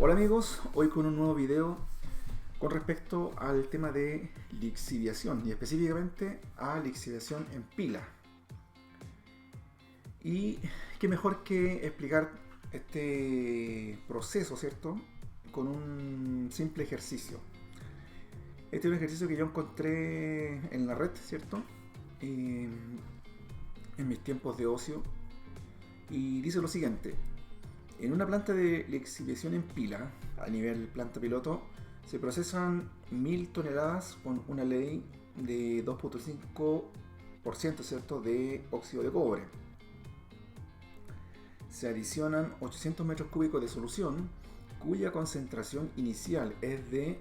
Hola amigos, hoy con un nuevo video con respecto al tema de lixiviación y específicamente a lixiviación en pila. Y qué mejor que explicar este proceso, ¿cierto? Con un simple ejercicio. Este es un ejercicio que yo encontré en la red, ¿cierto? Eh, en mis tiempos de ocio. Y dice lo siguiente. En una planta de lixiviación en pila, a nivel planta piloto, se procesan 1000 toneladas con una ley de 2,5%, ¿cierto?, de óxido de cobre. Se adicionan 800 metros cúbicos de solución, cuya concentración inicial es de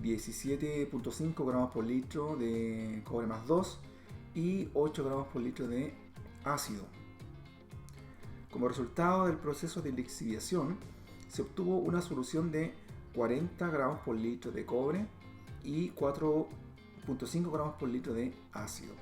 17,5 gramos por litro de cobre más 2 y 8 gramos por litro de ácido. Como resultado del proceso de lixiviación, se obtuvo una solución de 40 gramos por litro de cobre y 4,5 gramos por litro de ácido.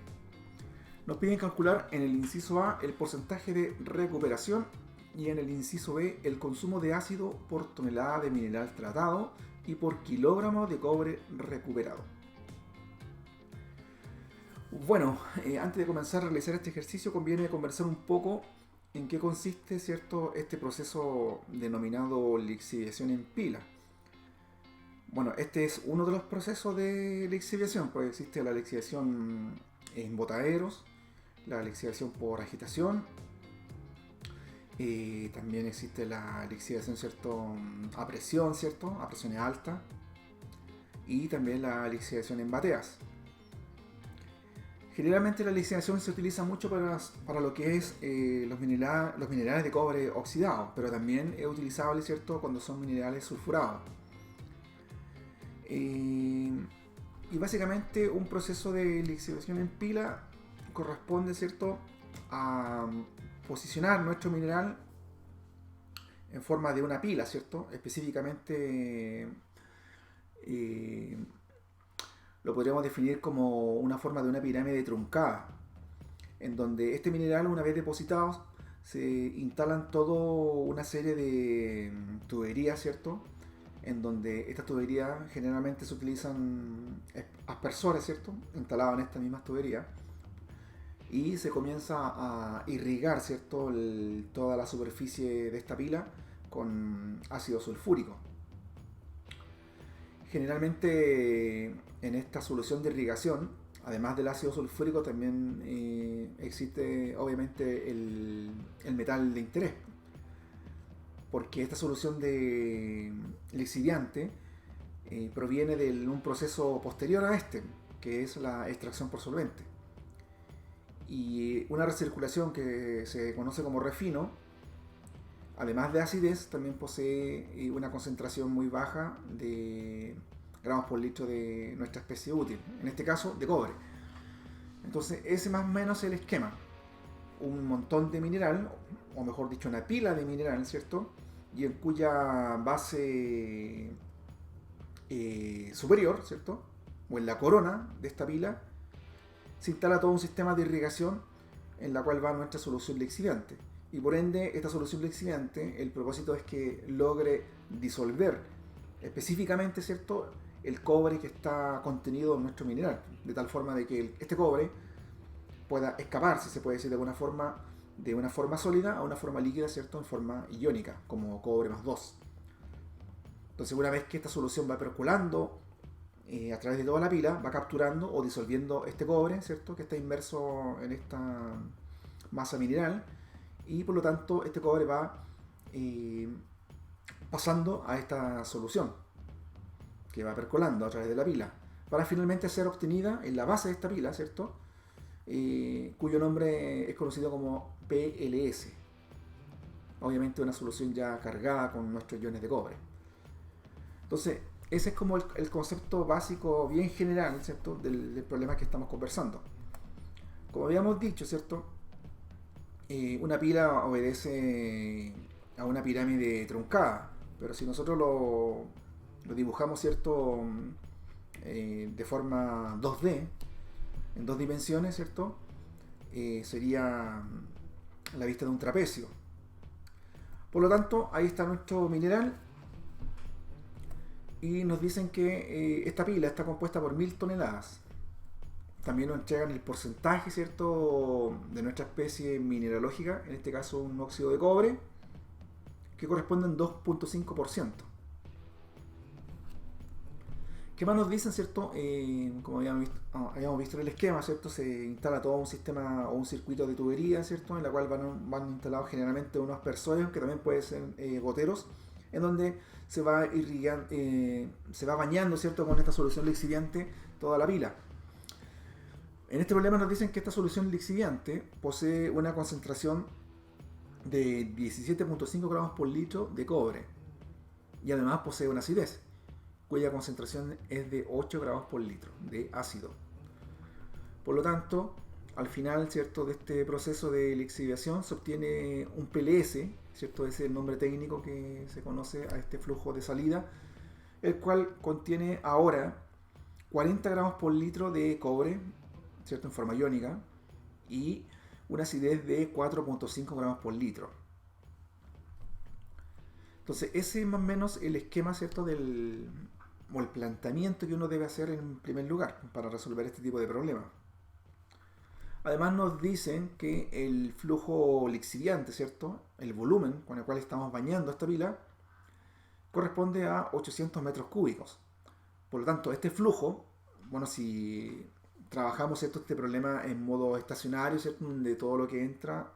Nos piden calcular en el inciso A el porcentaje de recuperación y en el inciso B el consumo de ácido por tonelada de mineral tratado y por kilogramo de cobre recuperado. Bueno, antes de comenzar a realizar este ejercicio conviene conversar un poco en qué consiste, ¿cierto?, este proceso denominado lixiviación en pila. Bueno, este es uno de los procesos de lixiviación, pues existe la lixiviación en botaderos, la lixiviación por agitación, también existe la lixiviación, ¿cierto?, a presión, ¿cierto?, a presiones altas, y también la lixiviación en bateas. Generalmente la lixiviación se utiliza mucho para lo que es los minerales de cobre oxidados, pero también es utilizable, ¿cierto?, cuando son minerales sulfurados. Y básicamente un proceso de lixiviación en pila corresponde, ¿cierto?, a posicionar nuestro mineral en forma de una pila, ¿cierto? Específicamente lo podríamos definir como una forma de una pirámide truncada, en donde este mineral, una vez depositado, se instalan toda una serie de tuberías, ¿cierto?, en donde estas tuberías generalmente se utilizan aspersores, ¿cierto?, instalados en estas mismas tuberías, y se comienza a irrigar, ¿cierto?, toda la superficie de esta pila con ácido sulfúrico. Generalmente en esta solución de irrigación, además del ácido sulfúrico, también existe obviamente el metal de interés, porque esta solución de lixiviante proviene de un proceso posterior a este, que es la extracción por solvente. Y una recirculación que se conoce como refino, además de acidez, también posee una concentración muy baja de gramos por litro de nuestra especie útil, en este caso de cobre. Entonces ese más o menos es el esquema. Un montón de mineral, o mejor dicho una pila de mineral, ¿cierto?, y en cuya base superior, ¿cierto?, o en la corona de esta pila, se instala todo un sistema de irrigación en la cual va nuestra solución lixiviante. Y por ende, esta solución lixiviante, el propósito es que logre disolver específicamente, ¿cierto?, el cobre que está contenido en nuestro mineral, de tal forma de que este cobre pueda escapar, si se puede decir de alguna forma, de una forma sólida a una forma líquida, ¿cierto?, en forma iónica, como cobre más 2. Entonces, una vez que esta solución va percolando a través de toda la pila, va capturando o disolviendo este cobre, ¿cierto?, que está inmerso en esta masa mineral, y por lo tanto este cobre va pasando a esta solución que va percolando a través de la pila para finalmente ser obtenida en la base de esta pila, ¿cierto?, cuyo nombre es conocido como PLS. Obviamente una solución ya cargada con nuestros iones de cobre. Entonces, ese es como el concepto básico bien general, ¿cierto?, del problema que estamos conversando. Como habíamos dicho, ¿cierto?, una pila obedece a una pirámide truncada, pero si nosotros lo dibujamos, ¿cierto?, de forma 2D, en dos dimensiones, ¿cierto?, sería la vista de un trapecio. Por lo tanto, ahí está nuestro mineral y nos dicen que esta pila está compuesta por 1000 toneladas. También nos entregan el porcentaje, ¿cierto?, de nuestra especie mineralógica, en este caso un óxido de cobre, que corresponde a un 2.5%. ¿Qué más nos dicen, cierto? Como habíamos visto en el esquema, ¿cierto? Se instala todo un sistema o un circuito de tubería, ¿cierto? En la cual van instalados generalmente unos aspersores, que también pueden ser goteros, en donde se va irrigando, se va bañando, ¿cierto?, con esta solución lixiviante toda la pila. En este problema nos dicen que esta solución lixiviante posee una concentración de 17.5 gramos por litro de cobre y además posee una acidez, cuya concentración es de 8 gramos por litro de ácido. Por lo tanto, al final, ¿cierto?, de este proceso de lixiviación se obtiene un PLS, ¿cierto?, ese es el nombre técnico que se conoce a este flujo de salida, el cual contiene ahora 40 gramos por litro de cobre, ¿cierto?, en forma iónica, y una acidez de 4.5 gramos por litro. Entonces, ese es más o menos el esquema, ¿cierto?, o el planteamiento que uno debe hacer en primer lugar para resolver este tipo de problemas. Además nos dicen que el flujo lixiviante, ¿cierto?, el volumen con el cual estamos bañando esta pila, corresponde a 800 metros cúbicos. Por lo tanto, este flujo, bueno, si trabajamos, ¿cierto?, este problema en modo estacionario, ¿cierto?, donde todo lo que entra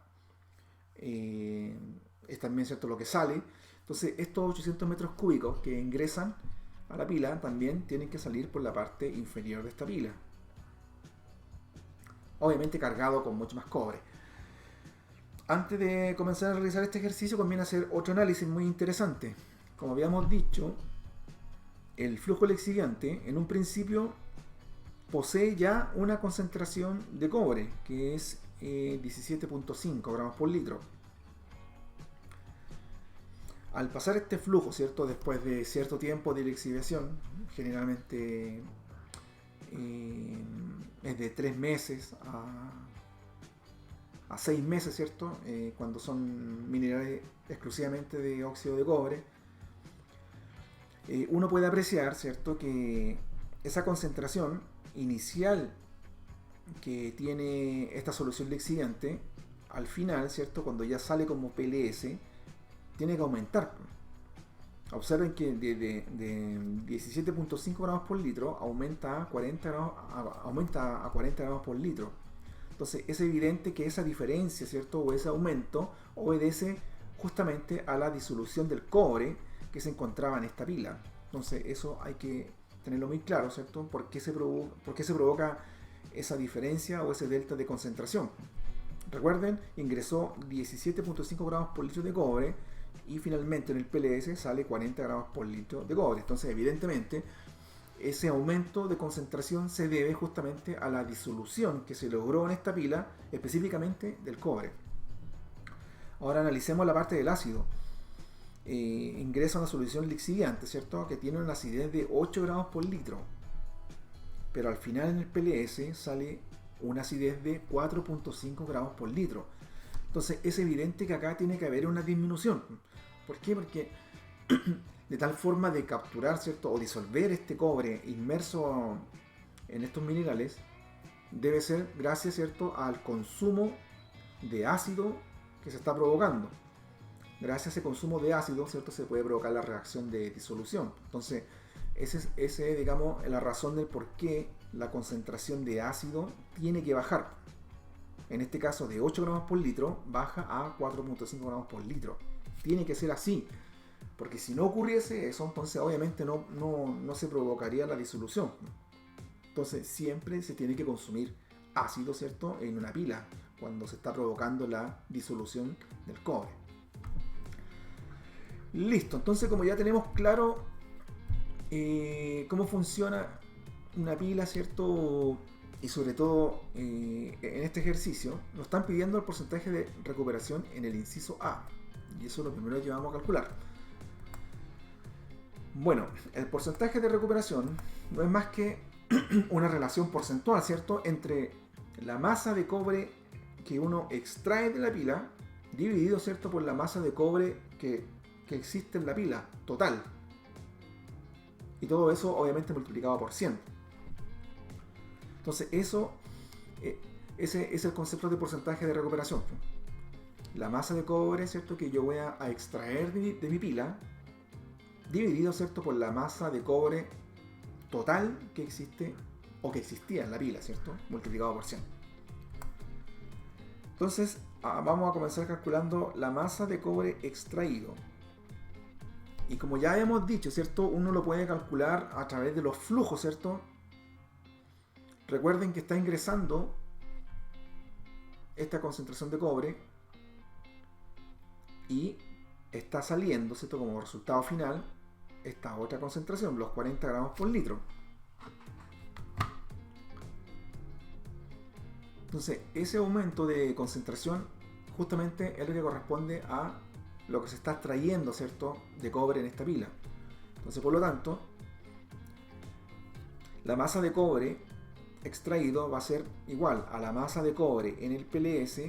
es también, ¿cierto?, lo que sale. Entonces, estos 800 metros cúbicos que ingresan a la pila también tienen que salir por la parte inferior de esta pila, obviamente cargado con mucho más cobre. Antes de comenzar a realizar este ejercicio conviene hacer otro análisis muy interesante. Como habíamos dicho, el flujo lixiviante en un principio posee ya una concentración de cobre que es 17.5 gramos por litro. Al pasar este flujo, ¿cierto?, después de cierto tiempo de lixiviación, generalmente es de 3 meses a 6 meses, ¿cierto?, cuando son minerales exclusivamente de óxido de cobre, uno puede apreciar, ¿cierto?, que esa concentración inicial que tiene esta solución lixiviante, al final, ¿cierto?, cuando ya sale como PLS, tiene que aumentar. Observen que de 17.5 gramos por litro aumenta a 40 gramos por litro. Entonces es evidente que esa diferencia, ¿cierto?, o ese aumento obedece justamente a la disolución del cobre que se encontraba en esta pila. Entonces eso hay que tenerlo muy claro, ¿cierto? ¿Por qué se provoca esa diferencia o ese delta de concentración? Recuerden, ingresó 17.5 gramos por litro de cobre y finalmente en el PLS sale 40 gramos por litro de cobre. Entonces, evidentemente, ese aumento de concentración se debe justamente a la disolución que se logró en esta pila, específicamente del cobre. Ahora analicemos la parte del ácido. Ingresa una solución lixiviante, ¿cierto?, que tiene una acidez de 8 gramos por litro, pero al final en el PLS sale una acidez de 4.5 gramos por litro. Entonces es evidente que acá tiene que haber una disminución. ¿Por qué? Porque de tal forma de capturar, ¿cierto?, o disolver este cobre inmerso en estos minerales, debe ser gracias, ¿cierto?, al consumo de ácido que se está provocando. Gracias a ese consumo de ácido, ¿cierto?, se puede provocar la reacción de disolución. Entonces, esa es, digamos, la razón del por qué la concentración de ácido tiene que bajar. En este caso, de 8 gramos por litro, baja a 4.5 gramos por litro. Tiene que ser así, porque si no ocurriese eso, entonces obviamente no se provocaría la disolución. Entonces, siempre se tiene que consumir ácido, ¿cierto?, en una pila, cuando se está provocando la disolución del cobre. Listo, entonces como ya tenemos claro cómo funciona una pila, ¿cierto?, y sobre todo en este ejercicio nos están pidiendo el porcentaje de recuperación en el inciso A, y eso es lo primero que vamos a calcular. Bueno, el porcentaje de recuperación no es más que una relación porcentual, ¿cierto?, entre la masa de cobre que uno extrae de la pila dividido, ¿cierto?, por la masa de cobre que existe en la pila total. Y todo eso obviamente multiplicado por 100. Entonces ese es el concepto de porcentaje de recuperación. La masa de cobre, ¿cierto?, que yo voy a extraer de mi pila, dividido, ¿cierto?, por la masa de cobre total que existe o que existía en la pila, ¿cierto?, multiplicado por 100. Entonces vamos a comenzar calculando la masa de cobre extraído. Y como ya hemos dicho, ¿cierto?, uno lo puede calcular a través de los flujos, ¿cierto? Recuerden que está ingresando esta concentración de cobre y está saliendo, ¿cierto?, como resultado final esta otra concentración, los 40 gramos por litro. Entonces, ese aumento de concentración justamente es lo que corresponde a lo que se está extrayendo, ¿cierto?, de cobre en esta pila. Entonces, por lo tanto, la masa de cobre extraído va a ser igual a la masa de cobre en el PLS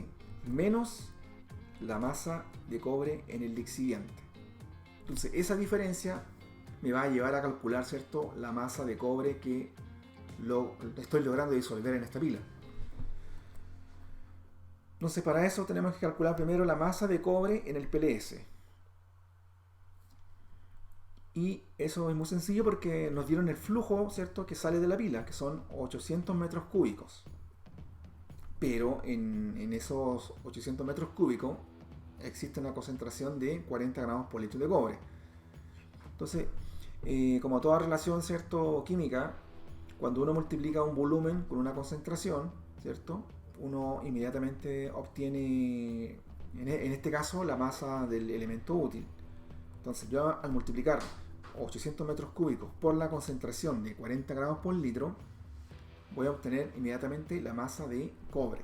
menos la masa de cobre en el lixiviante. Entonces, esa diferencia me va a llevar a calcular, ¿cierto?, la masa de cobre que estoy logrando disolver en esta pila. Entonces, para eso tenemos que calcular primero la masa de cobre en el PLS. Y eso es muy sencillo porque nos dieron el flujo, ¿cierto?, que sale de la pila, que son 800 metros cúbicos. Pero en esos 800 metros cúbicos existe una concentración de 40 gramos por litro de cobre. Entonces, como toda relación, ¿cierto?, química, cuando uno multiplica un volumen con una concentración, ¿cierto?, uno inmediatamente obtiene, en este caso, la masa del elemento útil. Entonces, yo al multiplicar 800 metros cúbicos por la concentración de 40 gramos por litro, voy a obtener inmediatamente la masa de cobre.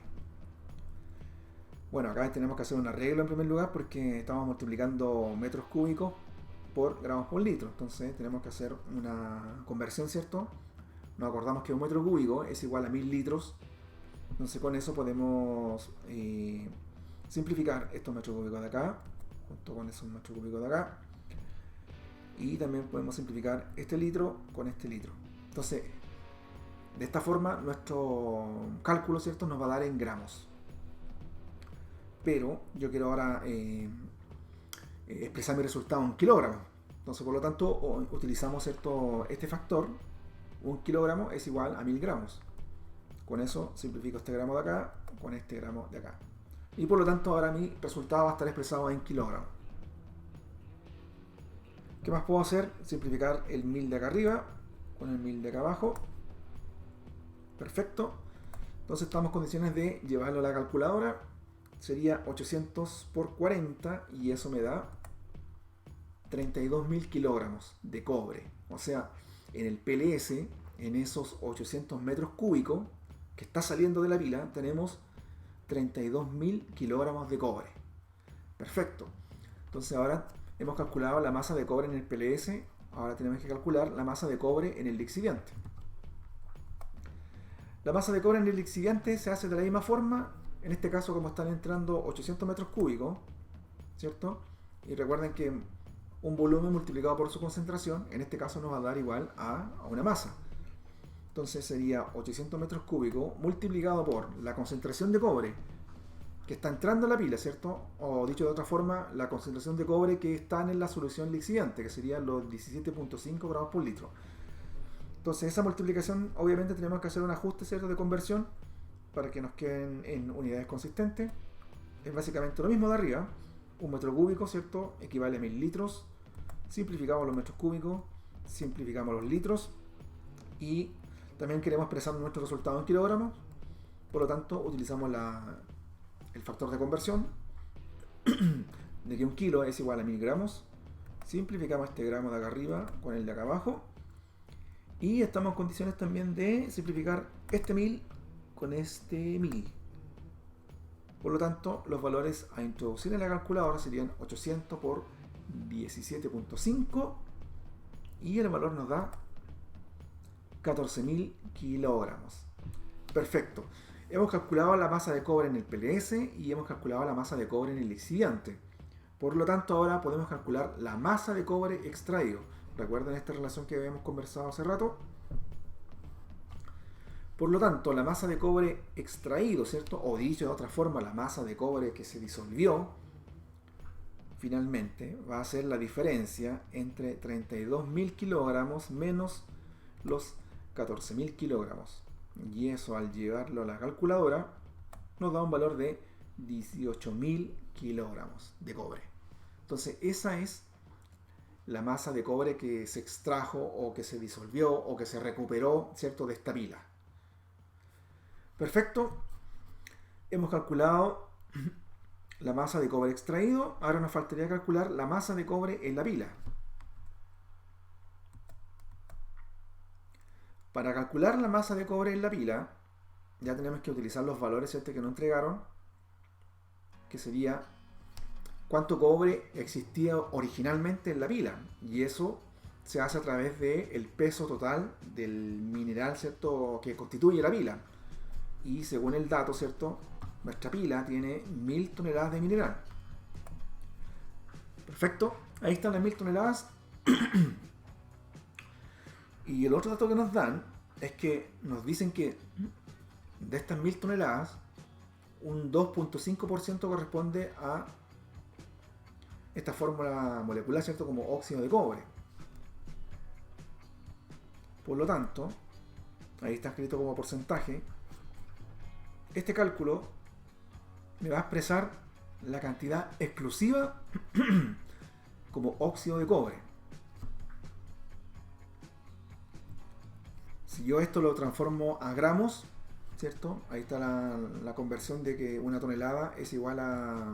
Bueno, acá tenemos que hacer un arreglo en primer lugar porque estamos multiplicando metros cúbicos por gramos por litro. Entonces tenemos que hacer una conversión, ¿cierto? Nos acordamos que un metro cúbico es igual a 1000 litros. Entonces con eso podemos simplificar estos metros cúbicos de acá junto con esos metros cúbicos de acá. Y también podemos simplificar este litro con este litro. Entonces, de esta forma nuestro cálculo, ¿cierto?, nos va a dar en gramos. Pero yo quiero ahora expresar mi resultado en kilogramos. Entonces, por lo tanto, utilizamos, ¿cierto?, este factor. 1 kilogramo es igual a 1000 gramos. Con eso simplifico este gramo de acá con este gramo de acá. Y por lo tanto, ahora mi resultado va a estar expresado en kilogramos. ¿Qué más puedo hacer? Simplificar el 1000 de acá arriba con el 1000 de acá abajo. Perfecto. Entonces estamos en condiciones de llevarlo a la calculadora. Sería 800 por 40 y eso me da 32.000 kilogramos de cobre. O sea, en el PLS, en esos 800 metros cúbicos que está saliendo de la pila, tenemos 32.000 kilogramos de cobre. Perfecto. Entonces ahora hemos calculado la masa de cobre en el PLS. Ahora tenemos que calcular la masa de cobre en el lixiviante. La masa de cobre en el lixiviante se hace de la misma forma. En este caso, como están entrando 800 metros cúbicos, ¿cierto? Y recuerden que un volumen multiplicado por su concentración, en este caso nos va a dar igual a una masa. Entonces sería 800 metros cúbicos multiplicado por la concentración de cobre que está entrando a la pila, ¿cierto? O dicho de otra forma, la concentración de cobre que está en la solución lixiviante, que serían los 17.5 gramos por litro. Entonces esa multiplicación, obviamente tenemos que hacer un ajuste, ¿cierto?, de conversión para que nos queden en unidades consistentes. Es básicamente lo mismo de arriba. Un metro cúbico, ¿cierto?, equivale a 1000 litros. Simplificamos los metros cúbicos, simplificamos los litros y también queremos expresar nuestro resultado en kilogramos. Por lo tanto, utilizamos el factor de conversión de que 1 kilo es igual a 1000 gramos. Simplificamos este gramo de acá arriba con el de acá abajo. Y estamos en condiciones también de simplificar este 1000 con este 1000. Por lo tanto, los valores a introducir en la calculadora serían 800 por 17.5 y el valor nos da 14.000 kilogramos. Perfecto. Hemos calculado la masa de cobre en el PLS y hemos calculado la masa de cobre en el lixiviante. Por lo tanto, ahora podemos calcular la masa de cobre extraído. ¿Recuerdan esta relación que habíamos conversado hace rato? Por lo tanto, la masa de cobre extraído, ¿cierto? O dicho de otra forma, la masa de cobre que se disolvió, finalmente va a ser la diferencia entre 32.000 kilogramos menos los 14.000 kilogramos. Y eso, al llevarlo a la calculadora, nos da un valor de 18.000 kilogramos de cobre. Entonces, esa es la masa de cobre que se extrajo o que se disolvió o que se recuperó, ¿cierto?, de esta pila. Perfecto. Hemos calculado la masa de cobre extraído. Ahora nos faltaría calcular la masa de cobre en la pila. Para calcular la masa de cobre en la pila, ya tenemos que utilizar los valores, ¿cierto?, que nos entregaron, que sería cuánto cobre existía originalmente en la pila. Y eso se hace a través del peso total del mineral, ¿cierto?, que constituye la pila. Y según el dato, ¿cierto?, nuestra pila tiene 1000 toneladas de mineral. Perfecto, ahí están las 1000 toneladas. Y el otro dato que nos dan es que nos dicen que de estas 1000 toneladas, un 2.5% corresponde a esta fórmula molecular, ¿cierto?, como óxido de cobre. Por lo tanto, ahí está escrito como porcentaje. Este cálculo me va a expresar la cantidad exclusiva como óxido de cobre. Si yo esto lo transformo a gramos, ¿cierto? Ahí está la conversión de que una tonelada es igual a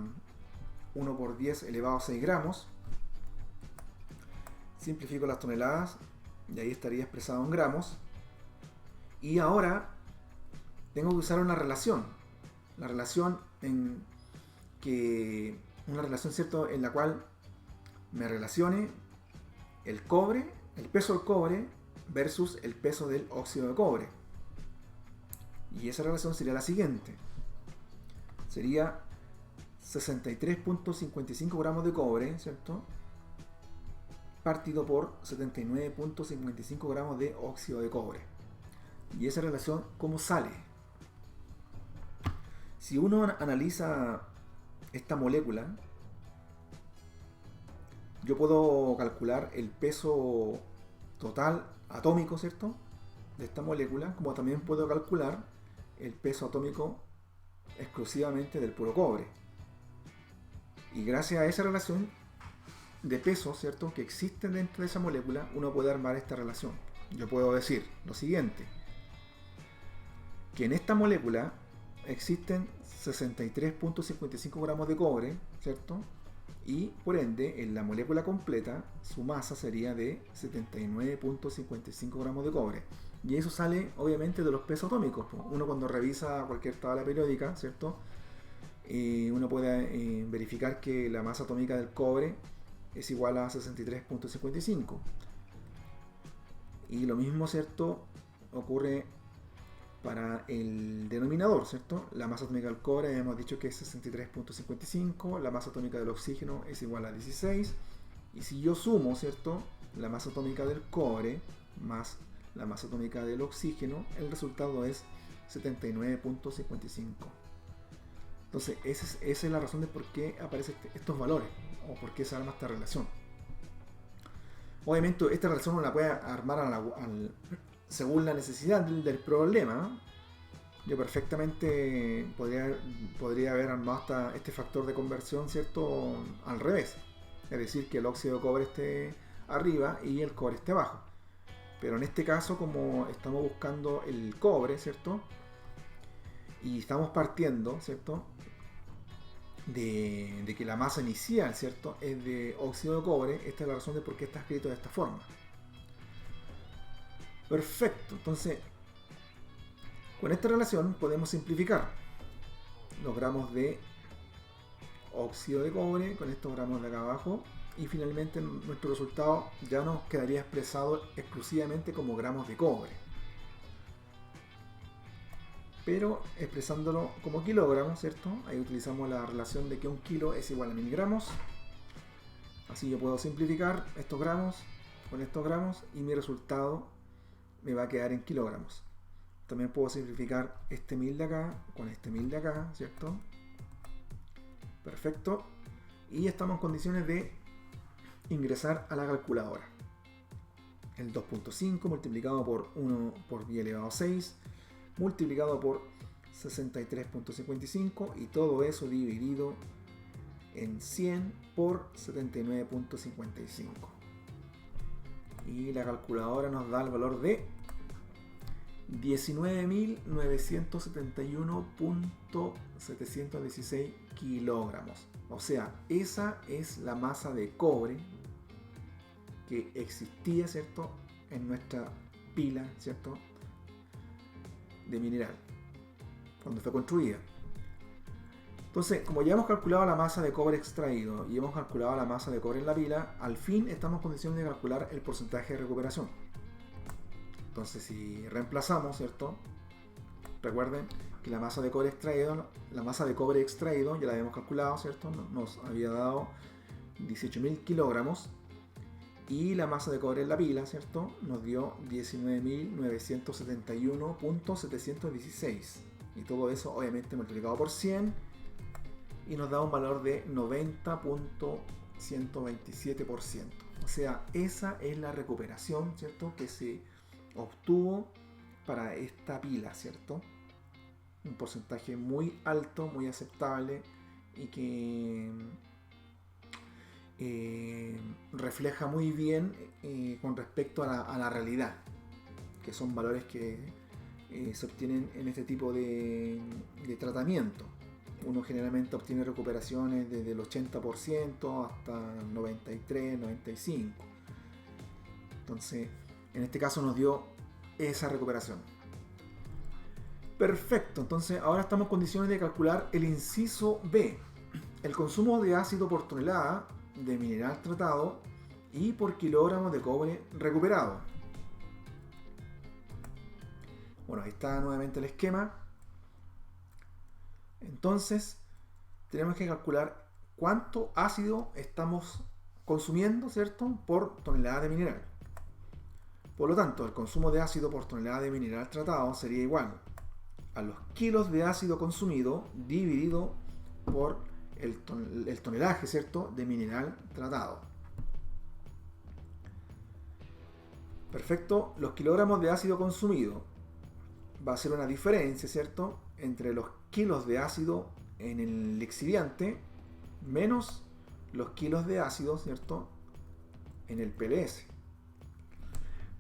1 por 10 elevado a 6 gramos. Simplifico las toneladas y ahí estaría expresado en gramos. Y ahora tengo que usar una relación. La relación ¿cierto?, en la cual me relacione el cobre, el peso del cobre versus el peso del óxido de cobre. Y esa relación sería la siguiente. Sería 63.55 gramos de cobre, ¿cierto?, partido por 79.55 gramos de óxido de cobre. Y esa relación, ¿cómo sale? Si uno analiza esta molécula, yo puedo calcular el peso total atómico, ¿cierto?, de esta molécula, como también puedo calcular el peso atómico exclusivamente del puro cobre. Y gracias a esa relación de peso, ¿cierto?, que existe dentro de esa molécula, uno puede armar esta relación. Yo puedo decir lo siguiente, que en esta molécula existen 63.55 gramos de cobre, ¿cierto?, y por ende en la molécula completa su masa sería de 79.55 gramos de cobre. Y eso sale obviamente de los pesos atómicos. Uno cuando revisa cualquier tabla periódica, ¿cierto?, uno puede verificar que la masa atómica del cobre es igual a 63.55. Y lo mismo, ¿cierto?, ocurre para el denominador, ¿cierto? La masa atómica del cobre hemos dicho que es 63.55, la masa atómica del oxígeno es igual a 16, y si yo sumo, ¿cierto?, la masa atómica del cobre más la masa atómica del oxígeno, el resultado es 79.55. Entonces, esa es la razón de por qué aparecen estos valores, o por qué se arma esta relación. Obviamente, esta relación uno la puede armar según la necesidad del problema. Yo perfectamente podría haber armado hasta este factor de conversión, ¿cierto?, al revés. Es decir, que el óxido de cobre esté arriba y el cobre esté abajo. Pero en este caso, como estamos buscando el cobre, ¿cierto?, y estamos partiendo, ¿cierto?, de que la masa inicial, ¿cierto?, es de óxido de cobre, esta es la razón de por qué está escrito de esta forma. Perfecto, entonces con esta relación podemos simplificar los gramos de óxido de cobre con estos gramos de acá abajo, y finalmente nuestro resultado ya nos quedaría expresado exclusivamente como gramos de cobre, pero expresándolo como kilogramos, ¿cierto? Ahí utilizamos la relación de que un kilo es igual a 1000 gramos. Así yo puedo simplificar estos gramos con estos gramos y mi resultado me va a quedar en kilogramos. También puedo simplificar este 1000 de acá con este 1000 de acá, ¿cierto? Perfecto. Y estamos en condiciones de ingresar a la calculadora. El 2.5 multiplicado por 1 por pi elevado a 6 multiplicado por 63.55 y todo eso dividido en 100 por 79.55. Y la calculadora nos da el valor de 19.971.716 kilogramos. O sea, esa es la masa de cobre que existía, ¿cierto?, en nuestra pila, ¿cierto?, de mineral cuando fue construida. Entonces, como ya hemos calculado la masa de cobre extraído y hemos calculado la masa de cobre en la pila, al fin estamos en condiciones de calcular el porcentaje de recuperación. Entonces, si reemplazamos, ¿cierto?, recuerden que la masa de cobre extraído, ya la habíamos calculado, ¿cierto?, nos había dado 18.000 kilogramos y la masa de cobre en la pila, ¿cierto?, nos dio 19.971.716 y todo eso obviamente multiplicado por 100 y nos da un valor de 90.127%. O sea, esa es la recuperación, ¿cierto?, que se obtuvo para esta pila, ¿cierto? Un porcentaje muy alto, muy aceptable y que refleja muy bien con respecto a la realidad, que son valores que se obtienen en este tipo de tratamiento. Uno generalmente obtiene recuperaciones desde el 80% hasta 93, 95. Entonces, en este caso nos dio esa recuperación. Perfecto, entonces ahora estamos en condiciones de calcular el inciso B, el consumo de ácido por tonelada de mineral tratado y por kilogramo de cobre recuperado. Bueno, ahí está nuevamente el esquema. Entonces, tenemos que calcular cuánto ácido estamos consumiendo, ¿cierto?, por tonelada de mineral. Por lo tanto, el consumo de ácido por tonelada de mineral tratado sería igual a los kilos de ácido consumido dividido por el tonelaje, ¿cierto?, de mineral tratado. Perfecto, los kilogramos de ácido consumido va a ser una diferencia, ¿cierto?, entre los kilos de ácido en el lixiviante menos los kilos de ácido, ¿cierto?, en el PLS.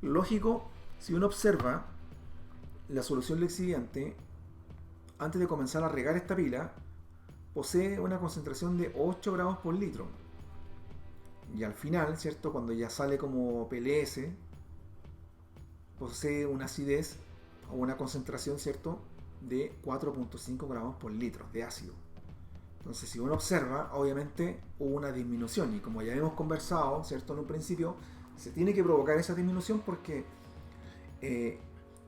Lógico, si uno observa la solución lixiviante, antes de comenzar a regar esta pila, posee una concentración de 8 gramos por litro. Y al final, ¿cierto?, cuando ya sale como PLS, posee una acidez o una concentración, ¿cierto?, de 4.5 gramos por litro de ácido. Entonces, si uno observa, obviamente hubo una disminución y como ya hemos conversado, ¿cierto?, en un principio, se tiene que provocar esa disminución porque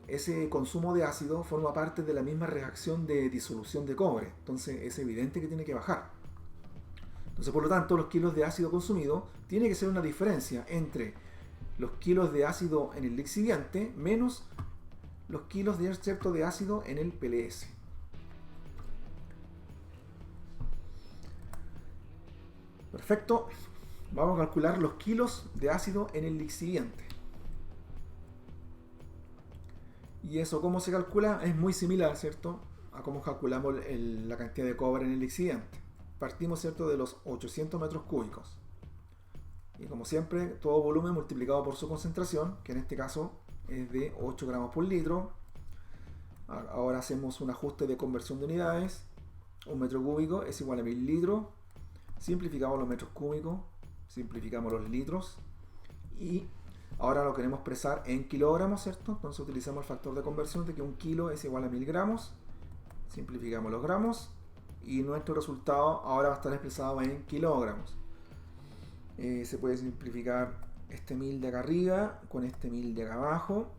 ese consumo de ácido forma parte de la misma reacción de disolución de cobre. Entonces, es evidente que tiene que bajar. Entonces, por lo tanto, los kilos de ácido consumido tiene que ser una diferencia entre los kilos de ácido en el lixiviante menos los kilos de ácido en el PLS. Perfecto. Vamos a calcular los kilos de ácido en el lixiviante. Y eso, ¿cómo se calcula? Es muy similar, ¿cierto?, a cómo calculamos la cantidad de cobre en el lixiviante. Partimos, ¿cierto?, de los 800 metros cúbicos. Y como siempre, todo volumen multiplicado por su concentración, que en este caso es de 8 gramos por litro. Ahora hacemos un ajuste de conversión de unidades. Un metro cúbico es igual a 1000 litros. Simplificamos los metros cúbicos, simplificamos los litros y ahora lo queremos expresar en kilogramos, ¿cierto? Entonces utilizamos el factor de conversión de que un kilo es igual a 1000 gramos. Simplificamos los gramos y nuestro resultado ahora va a estar expresado en kilogramos. Se puede simplificar este 1000 de acá arriba con este 1000 de acá abajo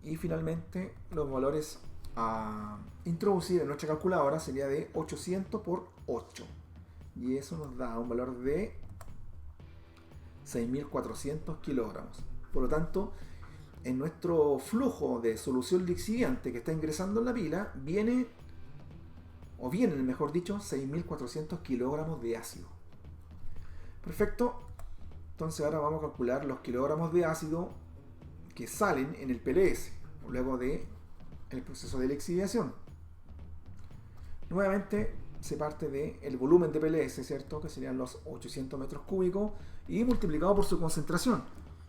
y finalmente los valores a introducir en nuestra calculadora sería de 800 por 8 y eso nos da un valor de 6.400 kilogramos. Por lo tanto, en nuestro flujo de solución lixiviante que está ingresando en la pila, vienen, mejor dicho, 6.400 kilogramos de ácido. Perfecto. Entonces ahora vamos a calcular los kilogramos de ácido que salen en el PLS luego de el proceso de lixiviación. Nuevamente se parte del volumen de PLS, ¿cierto? Que serían los 800 metros cúbicos y multiplicado por su concentración,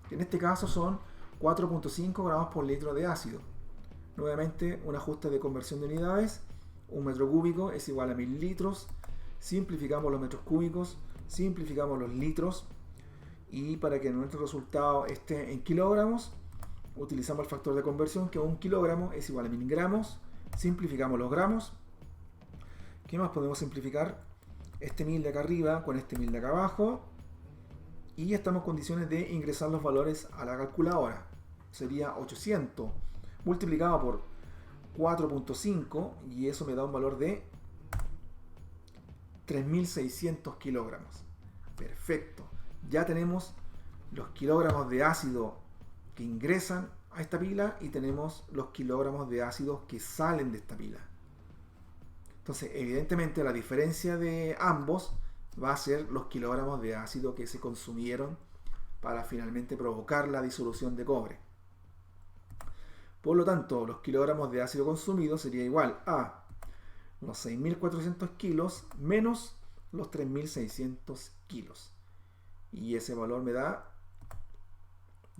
que en este caso son 4.5 gramos por litro de ácido. Nuevamente un ajuste de conversión de unidades. Un metro cúbico es igual a 1000 litros. Simplificamos los metros cúbicos, simplificamos los litros, y para que nuestro resultado esté en kilogramos utilizamos el factor de conversión, que 1 kilogramo es igual a 1000 gramos. Simplificamos los gramos. ¿Qué más podemos simplificar? Este 1000 de acá arriba con este 1000 de acá abajo, y estamos en condiciones de ingresar los valores a la calculadora. Sería 800 multiplicado por 4.5, y eso me da un valor de 3.600 kilogramos. Perfecto. Ya tenemos los kilogramos de ácido que ingresan a esta pila y tenemos los kilogramos de ácido que salen de esta pila. Entonces, evidentemente, la diferencia de ambos va a ser los kilogramos de ácido que se consumieron para finalmente provocar la disolución de cobre. Por lo tanto, los kilogramos de ácido consumido sería igual a los 6.400 kilos menos los 3.600 kilos. Y ese valor me da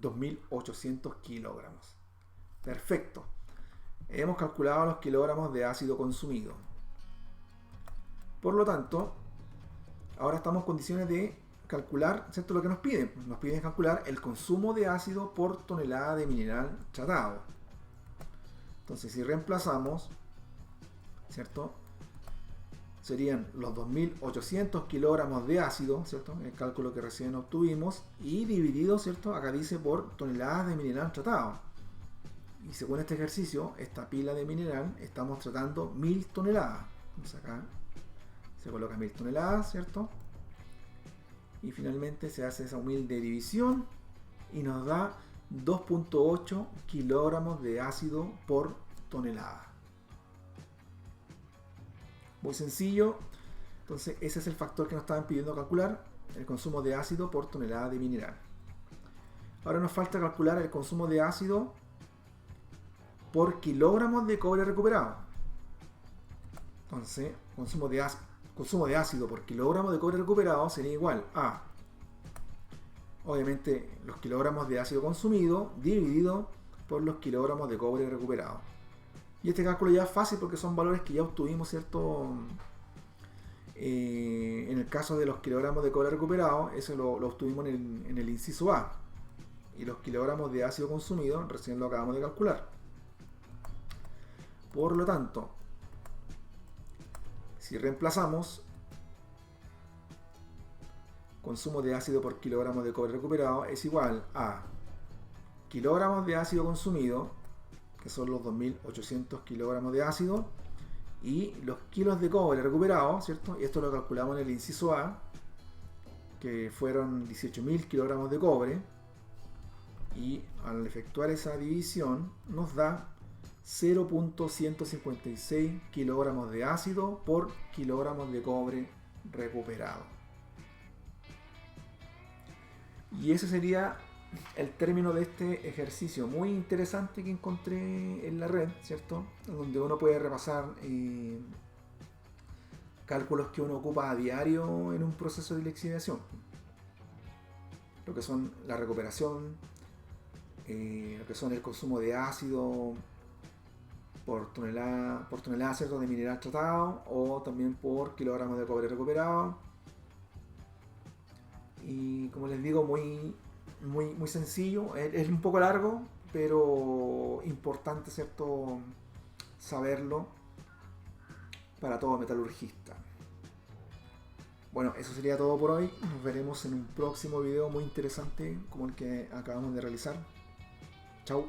2.800 kilogramos. Perfecto. Hemos calculado los kilogramos de ácido consumido. Por lo tanto, ahora estamos en condiciones de calcular, ¿cierto?, lo que nos piden. Nos piden calcular el consumo de ácido por tonelada de mineral tratado. Entonces, si reemplazamos, ¿cierto?, serían los 2.800 kilogramos de ácido, ¿cierto?, el cálculo que recién obtuvimos, y dividido, ¿cierto?, acá dice por toneladas de mineral tratado. Y según este ejercicio, esta pila de mineral estamos tratando 1000 toneladas. Entonces acá se coloca 1000 toneladas, ¿cierto? Y finalmente se hace esa humilde división y nos da 2.8 kilogramos de ácido por tonelada. Muy sencillo. Entonces ese es el factor que nos estaban pidiendo calcular, el consumo de ácido por tonelada de mineral. Ahora nos falta calcular el consumo de ácido por kilogramos de cobre recuperado. Entonces, consumo de ácido por kilogramo de cobre recuperado sería igual a, obviamente, los kilogramos de ácido consumido dividido por los kilogramos de cobre recuperado. Y este cálculo ya es fácil porque son valores que ya obtuvimos, ¿cierto? En el caso de los kilogramos de cobre recuperado, eso lo obtuvimos en el inciso A. Y los kilogramos de ácido consumido recién lo acabamos de calcular. Por lo tanto, si reemplazamos consumo de ácido por kilogramo de cobre recuperado es igual a kilogramos de ácido consumido, que son los 2.800 kilogramos de ácido, y los kilos de cobre recuperado, ¿cierto? Y esto lo calculamos en el inciso A, que fueron 18.000 kilogramos de cobre, y al efectuar esa división nos da 0.156 kilogramos de ácido por kilogramos de cobre recuperado. Y ese sería el término de este ejercicio muy interesante que encontré en la red, ¿cierto? Donde uno puede repasar cálculos que uno ocupa a diario en un proceso de lixiviación. Lo que son la recuperación, lo que son el consumo de ácido por tonelada, ¿cierto?, de mineral tratado, o también por kilogramos de cobre recuperado. Y como les digo, muy sencillo. Es un poco largo, pero importante, ¿cierto?, saberlo para todo metalurgista. Bueno, eso sería todo por hoy. Nos veremos en un próximo video muy interesante como el que acabamos de realizar. Chau.